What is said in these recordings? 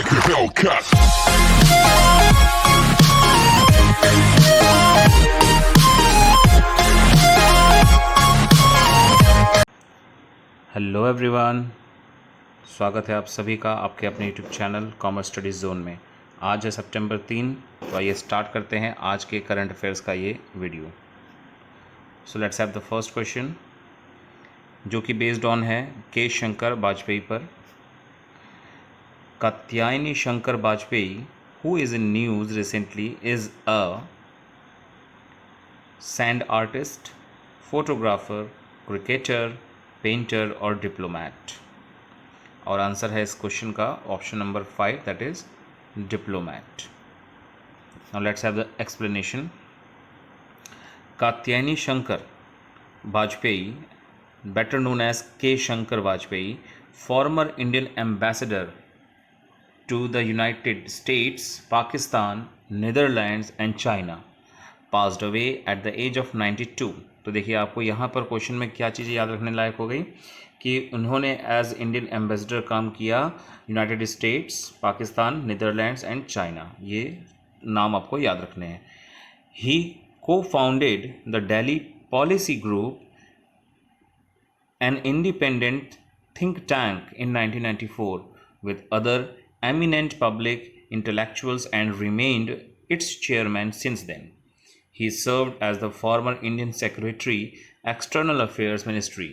like a Hellcat. Hello everyone, स्वागत है आप सभी का आपके अपने YouTube channel commerce studies zone में। आज है सितंबर 3, तो आइए स्टार्ट करते हैं आज के करंट अफेयर्स का ये video. So let's have the first question, जो कि बेस्ड ऑन है के शंकर वाजपेयी पर। Katyayani Shankar Vajpayee, who is in news recently, is a sand artist, photographer, cricketer, painter और डिप्लोमैट। और आंसर है इस क्वेश्चन का option number 5, that is diplomat. Now let's have the explanation. Katyayani Shankar Vajpayee, better known as K. Shankar Vajpayee, former Indian ambassador to the United States, Pakistan, Netherlands and China, passed away at the age of 92। तो देखिए आपको यहाँ पर question में क्या चीज़ें याद रखने लायक हो गई कि उन्होंने एज इंडियन एम्बेसडर काम किया United states, Pakistan, Netherlands and China. ये नाम आपको याद रखने हैं। ही को founded the Delhi policy group, an independent think tank in 1994 with other eminent public intellectuals and remained its chairman since then. He served as the former Indian Secretary, External Affairs Ministry.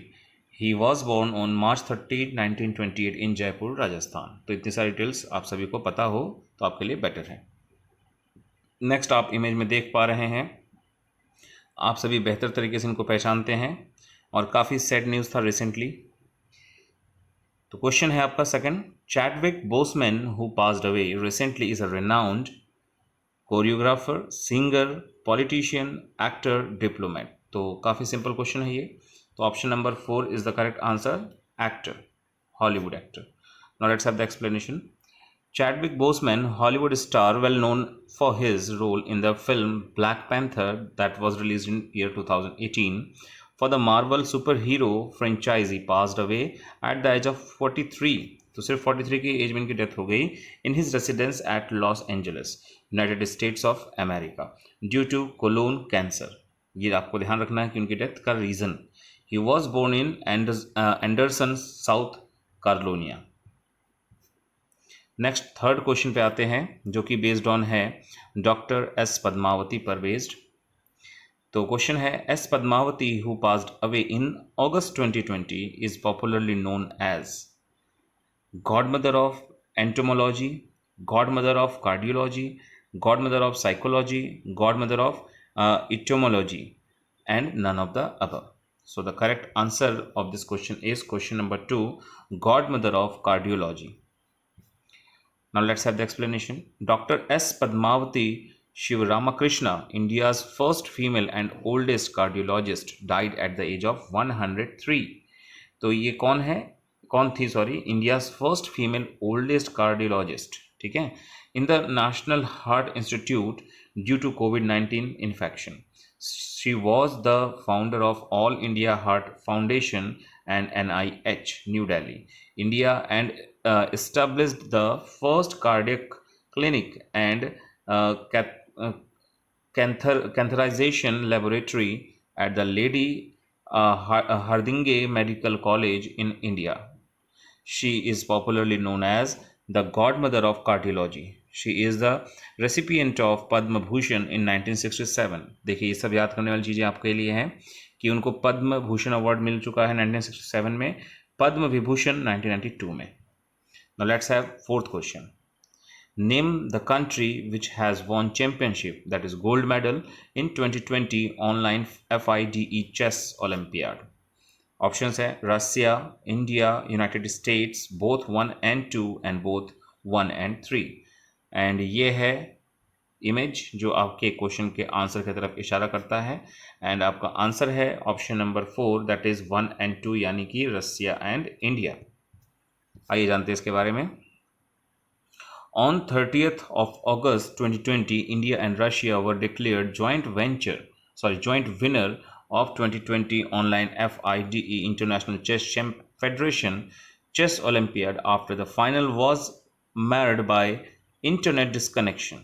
He was born on March 30, 1928 in Jaipur, Rajasthan. तो इतनी सारी details आप सभी को पता हो तो आपके लिए बेटर है। नेक्स्ट आप इमेज में देख पा रहे हैं, आप सभी बेहतर तरीके से इनको पहचानते हैं और काफ़ी सैड न्यूज़ था रिसेंटली। तो क्वेश्चन है आपका second, Chadwick Boseman who passed away recently is a renowned choreographer, singer, politician, actor, diplomat. तो काफ़ी सिंपल क्वेश्चन है ये। तो option number 4 is the correct answer, actor, Hollywood actor. Now let's have the explanation. Chadwick Boseman, Hollywood star well known for his role in the film Black Panther that was released in year 2018 for the Marvel superhero franchise, passed away at the age of 43। तो सिर्फ 43 की as में इनकी death हो गई in his residence at Los Angeles, United States of America, due to colon cancer. ये आपको ध्यान रखना है कि उनकी डेथ का reason. He was born in Anderson, South Carolina. Next third question पे आते हैं, जो कि बेस्ड ऑन है डॉक्टर एस पद्मावती पर बेस्ड। तो क्वेश्चन है, S Padmavathi who passed away in August 2020 is popularly known as god mother of entomology, God mother of cardiology, god mother of psychology, god mother of entomology and none of the above. So the correct answer of this question is question number 2, god mother of cardiology. Now let's have the explanation. Dr. S. Padmavati Shivaramakrishna, India's first female and oldest cardiologist, died at the age of 103। तो ये कौन थी India's first female oldest cardiologist, ठीक है, in the National Heart Institute due to COVID infection. She was the founder of All India Heart Foundation and NIH, New Delhi, India, and established the first cardiac clinic and catheterization laboratory at the Lady Hardinge Medical College in India. She is popularly known as the godmother of cardiology. She is the recipient of Padma Bhushan in 1967। देखिए ये सब याद करने वाली चीज़ें आपके लिए हैं कि उनको पद्म भूषण अवार्ड मिल चुका है 1967 में, पद्म विभूषण 1992 में। Now let's have fourth question. Name the country which has won championship, that is gold medal, in 2020 online FIDE chess Olympiad। Options है Russia, India, United States, both 1 and 2 and both 1 and 3। एंड ये है image जो आपके question के answer की तरफ इशारा करता है, एंड आपका आंसर है option number 4, that is 1 and 2, यानी कि रसिया एंड इंडिया। आइए जानते हैं इसके बारे में। On 30th of August 2020, India and Russia were declared joint winner of 2020 online FIDE International Chess Federation Chess Olympiad after the final was marred by internet disconnection.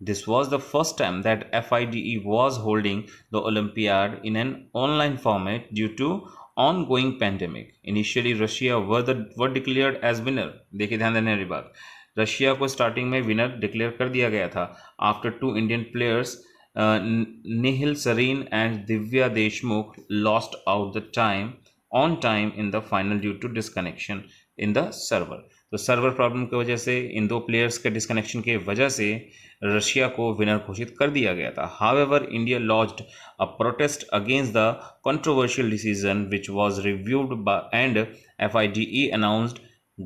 This was the first time that FIDE was holding the Olympiad in an online format due to ongoing pandemic. Initially, Russia were declared as winner. देखिए ध्यान देने वाली बात, Russia को starting में winner declare कर दिया गया था after two Indian players Nihal Sarin and Divya Deshmukh lost out the time on time in the final due to disconnection in the server. तो सर्वर प्रॉब्लम की वजह से, इन दो प्लेयर्स के डिस्कनेक्शन की वजह से रशिया को विनर घोषित कर दिया गया था. However, India launched a protest against the controversial decision which was reviewed and FIDE announced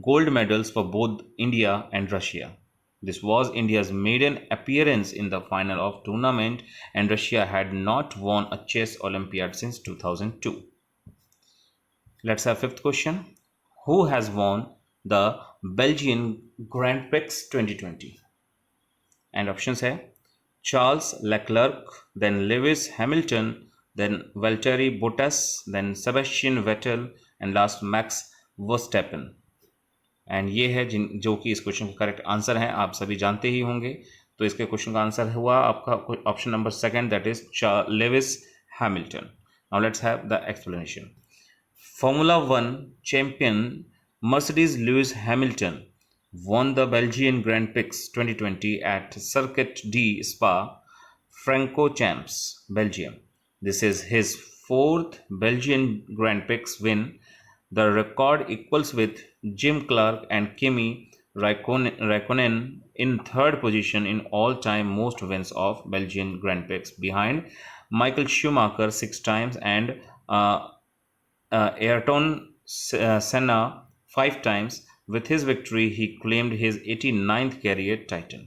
gold medals for both India and Russia. This was India's maiden appearance in the final of tournament, and Russia had not won a chess Olympiad since 2002. Let's have fifth question. Who has won the Belgian Grand Prix 2020? And options है Charles Leclerc, then Lewis Hamilton, then Valtteri Bottas, then Sebastian Vettel, and last Max Verstappen. And ये है जो कि इस question का correct answer है, आप सभी जानते ही होंगे. तो इसके क्वेश्चन का आंसर हुआ आपका option number second, that is Lewis Hamilton. Now let's have the explanation. Formula 1 champion Mercedes Lewis Hamilton won the Belgian Grand Prix 2020 at Circuit de Spa-Francorchamps, Belgium. This is his fourth Belgian Grand Prix win. The record equals with Jim Clark and Kimi Raikkonen in third position in all-time most wins of Belgian Grand Prix, behind Michael Schumacher 6 times and Ayrton Senna 5 times. With his victory, he claimed his 89th career title.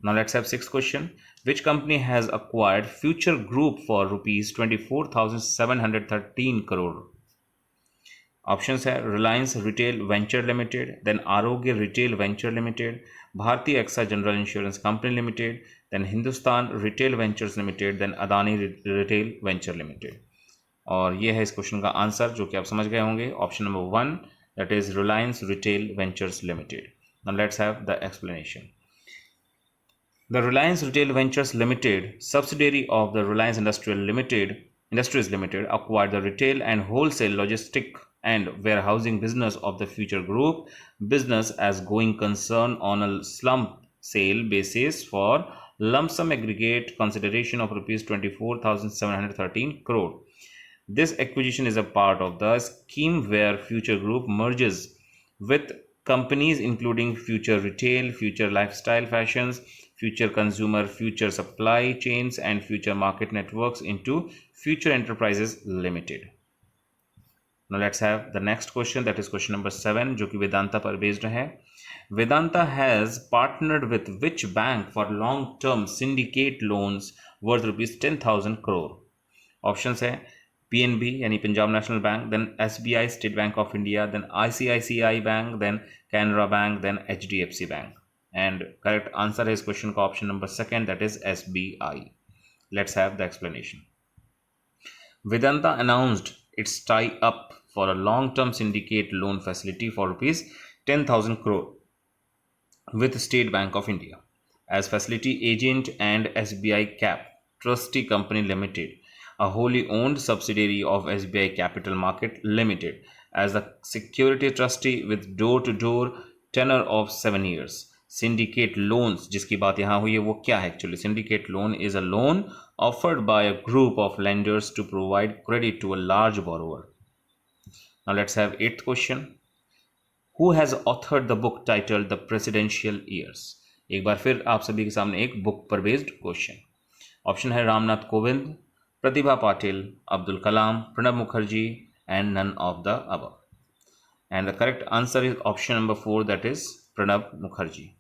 Now let's have sixth question. Which company has acquired Future Group for rupees 24,713 crore? Options है Reliance retail venture limited, then Aarogya retail venture limited, Bharatiya AXA general insurance company limited, then Hindustan retail ventures limited, then Adani retail venture limited. और ये है इस question का answer जो कि आप समझ गए होंगे, option number 1, that is Reliance retail ventures limited. Now let's have the explanation. The Reliance Retail Ventures Limited, subsidiary of the Reliance Industries Limited, acquired the retail and wholesale logistic and warehousing business of the Future Group business as going concern on a slump sale basis for lump sum aggregate consideration of rupees 24,713 crore. This acquisition is a part of the scheme where Future Group merges with companies including Future Retail, Future Lifestyle Fashions, Future Consumer, Future Supply Chains and Future Market Networks into Future Enterprises Limited. Now let's have the next question, that is question number 7, जो कि वेदांता पर based है. Vedanta has partnered with which bank for long-term syndicate loans worth rupees 10,000 crore? Options है PNB यानी Punjab national bank, then SBI state bank of India, then ICICI bank, then Canara bank, then HDFC bank. And correct answer है इस question का option number second, that is SBI. Let's have the explanation. Vedanta announced its tie-up for a long-term syndicate loan facility for rupees 10,000 crore with State Bank of India as facility agent and SBI Cap Trustee Company Limited, a wholly owned subsidiary of SBI Capital Market Limited, as the security trustee with door-to-door tenure of 7 years. Syndicate loans जिसकी बात यहाँ हुई है वो क्या है actually? Syndicate loan is a loan offered by a group of lenders to provide credit to a large borrower. Now let's have 8th question. Who has authored the book titled The Presidential Years? एक बार फिर आप सभी के सामने एक book पर based question. Option है Ramnath Kovind, Pratibha Patil, Abdul Kalam, Pranab Mukherjee and none of the above. And the correct answer is option number 4, that is Pranab Mukherjee.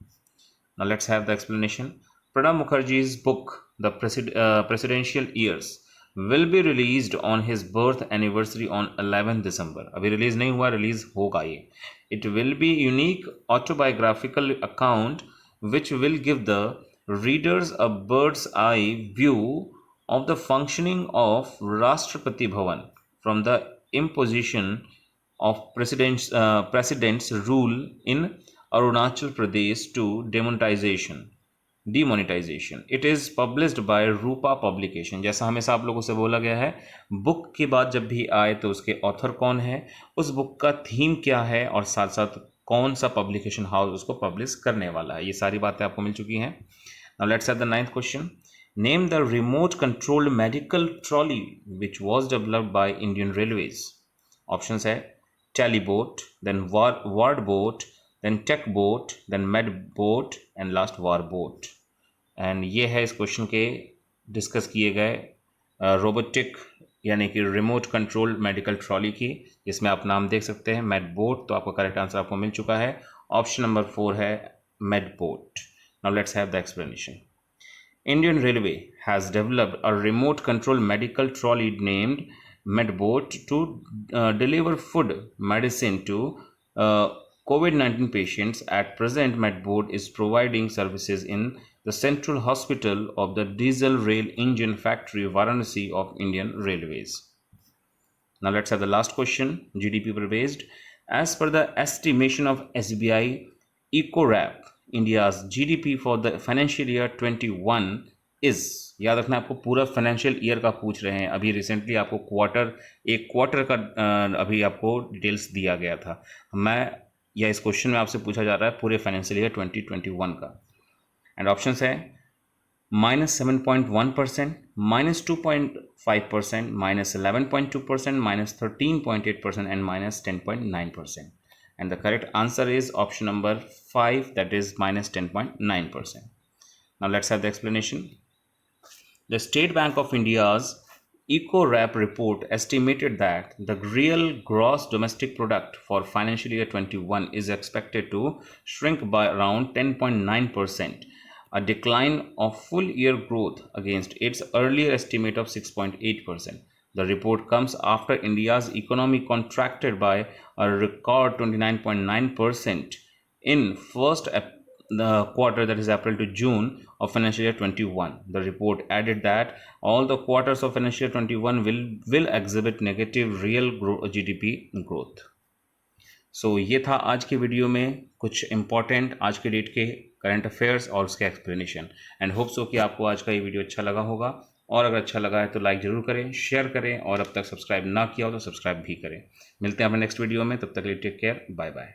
Now let's have the explanation. Pranab Mukherjee's book, The Presidential Years, will be released on his birth anniversary on 11 December. अभी release नहीं हुआ, release होगा ये. It will be unique autobiographical account which will give the readers a bird's eye view of the functioning of Rashtrapati Bhavan from the imposition of president's rule in Arunachal Pradesh to demonetization. It is published by Rupa publication. जैसा हमेशा आप लोगों से बोला गया है, book की बात जब भी आए तो उसके ऑथर कौन है, उस बुक का थीम क्या है और साथ साथ कौन सा पब्लिकेशन हाउस उसको पब्लिश करने वाला है. ये सारी बातें आपको मिल चुकी हैं. Now let's have the ninth question. Name the remote controlled medical trolley which was developed by Indian Railways. Options है Teleboat, then Wardboat, then Techboat, then Medboat and last Warboat. And ये है इस क्वेश्चन के discuss किए गए robotic यानी कि remote controlled medical trolley की, जिसमें आप नाम देख सकते हैं मेडबोट. तो आपका करेक्ट आंसर आपको मिल चुका है. ऑप्शन नंबर 4 है Medbot. Now let's have the explanation. Indian Railway has developed a remote control medical trolley named Medboat to deliver food medicine to COVID-19 patients. At present, Medboat is providing services in the Central Hospital of the Diesel Rail Engine Factory, Varanasi of Indian Railways. Now let's have the last question, GDP based. As per the estimation of SBI EcoRap, India's GDP for the financial year 21 is, याद रखना आपको पूरा financial year का पूछ रहे हैं. अभी recently आपको एक क्वार्टर का अभी आपको डिटेल्स दिया गया था. इस क्वेश्चन में आपसे पूछा जा रहा है पूरे फाइनेंशियल ईयर 2021 का. एंड ऑप्शंस है -7.1%, -2.5%, -11.2%, -13.8% and -10.9%. And the correct answer is option number 5, that is -10.9%. Now let's have the explanation. The State Bank of India's EcoRap report estimated that the real gross domestic product for financial year 21 is expected to shrink by around 10.9%, a decline of full year growth against its earlier estimate of 6.8%. The report comes after India's economy contracted by a record 29.9% in the quarter, that is April to June of financial year 21. The report added that all the quarters of financial year 21 will exhibit negative real GDP growth. So ये था आज के video में कुछ important आज के date के current affairs और उसके एक्सप्लेनेशन. एंड होप सो कि आपको आज का ये वीडियो अच्छा लगा होगा. और अगर अच्छा लगा है तो लाइक ज़रूर करें, शेयर करें और अब तक सब्सक्राइब ना किया हो तो सब्सक्राइब भी करें. मिलते हैं अपने नेक्स्ट वीडियो में. तब तक के लिए टेक केयर. Bye bye.